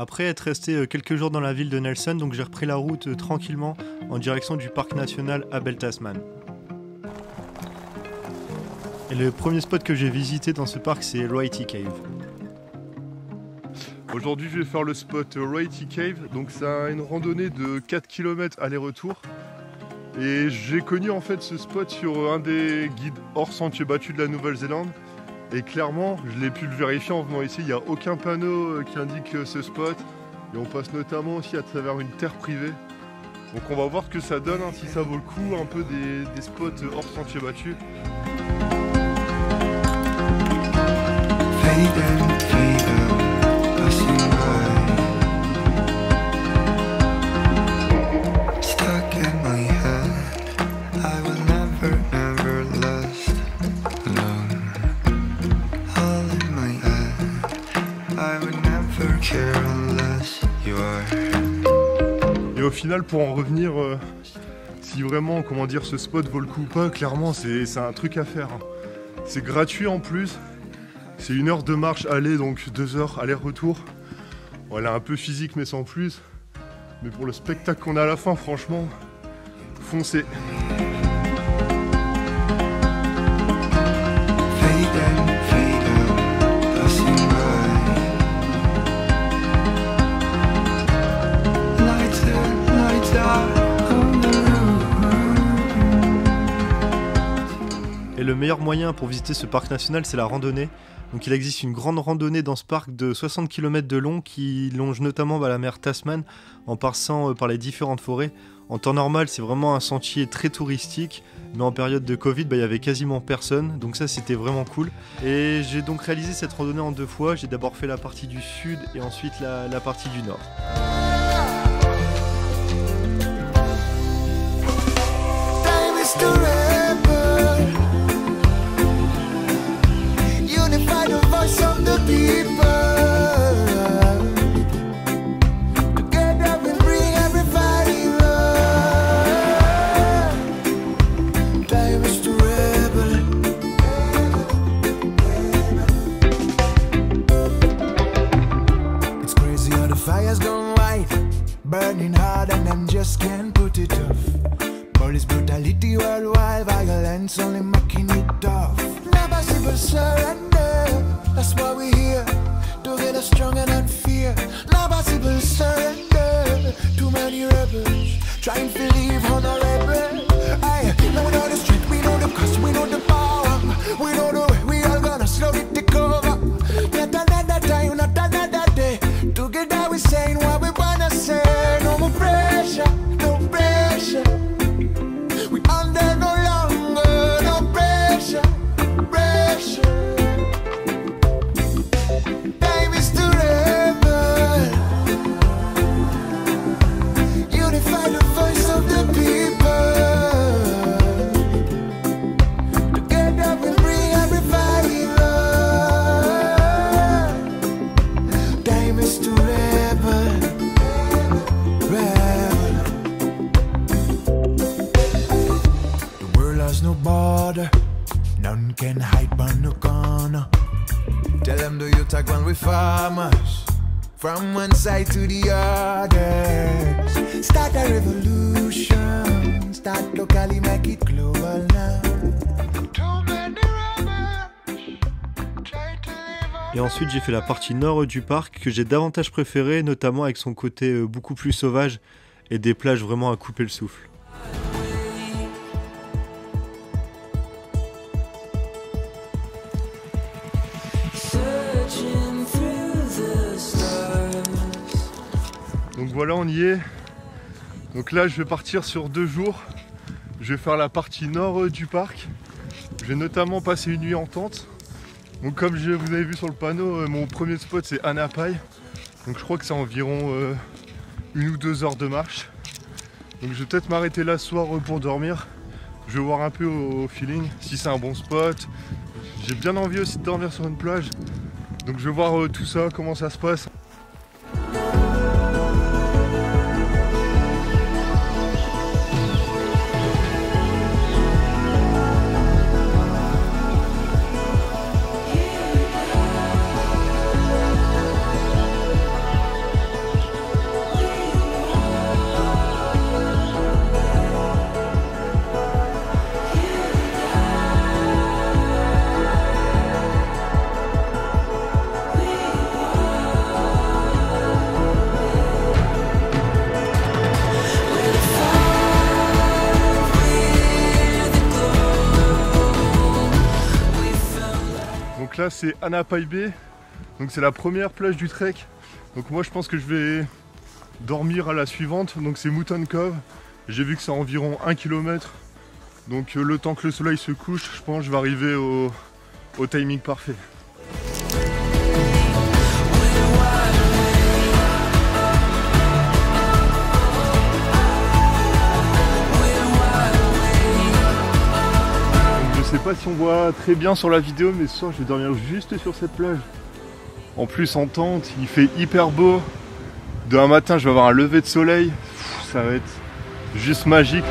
Après être resté quelques jours dans la ville de Nelson, donc j'ai repris la route tranquillement en direction du parc national Abel Tasman. Et le premier spot que j'ai visité dans ce parc, c'est Royalty Cave. Aujourd'hui, je vais faire le spot Royalty Cave. Donc, c'est une randonnée de 4 km aller-retour. Et j'ai connu en fait ce spot sur un des guides hors sentier battu de la Nouvelle-Zélande. Et clairement, je l'ai pu le vérifier en venant ici. Il n'y a aucun panneau qui indique ce spot. Et on passe notamment aussi à travers une terre privée. Donc, on va voir ce que ça donne, si ça vaut le coup, un peu des spots hors sentier battu. Et au final, pour en revenir, si vraiment, ce spot vaut le coup ou pas, clairement, c'est un truc à faire. C'est gratuit en plus. C'est 1 heure de marche aller, donc 2 heures aller-retour. Voilà, un peu physique, mais sans plus. Mais pour le spectacle qu'on a à la fin, franchement, foncez. Et le meilleur moyen pour visiter ce parc national, c'est la randonnée. Donc il existe une grande randonnée dans ce parc de 60 km de long qui longe notamment la mer Tasman en passant par les différentes forêts. En temps normal, c'est vraiment un sentier très touristique, mais en période de Covid, il y avait quasiment personne, donc ça c'était vraiment cool. Et j'ai donc réalisé cette randonnée en 2 fois. J'ai d'abord fait la partie du sud et ensuite la partie du nord. Burning hard and them just can't put it off. Police brutality worldwide, violence only making it tough. Never civil surrender, that's why we're here. Together strong and not fear. Never civil surrender. Too many rebels trying to live honorable. Aye, now we know the strength, we know the cost, we know the power. We know the way, we all gonna slowly take over. Yet another time, not another day. Together we saying what we wanna say. No more pressure, no pressure. We under no longer, no pressure, pressure. Time is to rebel. Unify the voice of the people. Together we'll bring everybody love. Time is to rebel. No border, none can hide on no corner. Tell them do you talk when we farmers, from one side to the other. Start a revolution, start locally, make it global now. Too many rebels, try to live on. Et ensuite j'ai fait la partie nord du parc que j'ai davantage préférée, notamment avec son côté beaucoup plus sauvage et des plages vraiment à couper le souffle. Donc voilà, on y est. Donc là, je vais partir sur 2 jours. Je vais faire la partie nord du parc. Je vais notamment passer une nuit en tente. Donc comme vous avez vu sur le panneau, mon premier spot c'est Anapai. Donc je crois que c'est environ 1 ou 2 heures de marche. Donc je vais peut-être m'arrêter là ce soir pour dormir. Je vais voir un peu au feeling si c'est un bon spot. J'ai bien envie aussi de dormir sur une plage. Donc je vais voir tout ça, comment ça se passe. là c'est Anapai, donc c'est la première plage du trek. Donc moi je pense que je vais dormir à la suivante, donc c'est Mouton Cove. J'ai vu que c'est environ 1 km, donc le temps que le soleil se couche, je pense que je vais arriver au timing parfait. Je sais pas si on voit très bien sur la vidéo, mais ce soir je vais dormir juste sur cette plage. En plus en tente, il fait hyper beau. Demain matin je vais avoir un lever de soleil. Ça va être juste magique.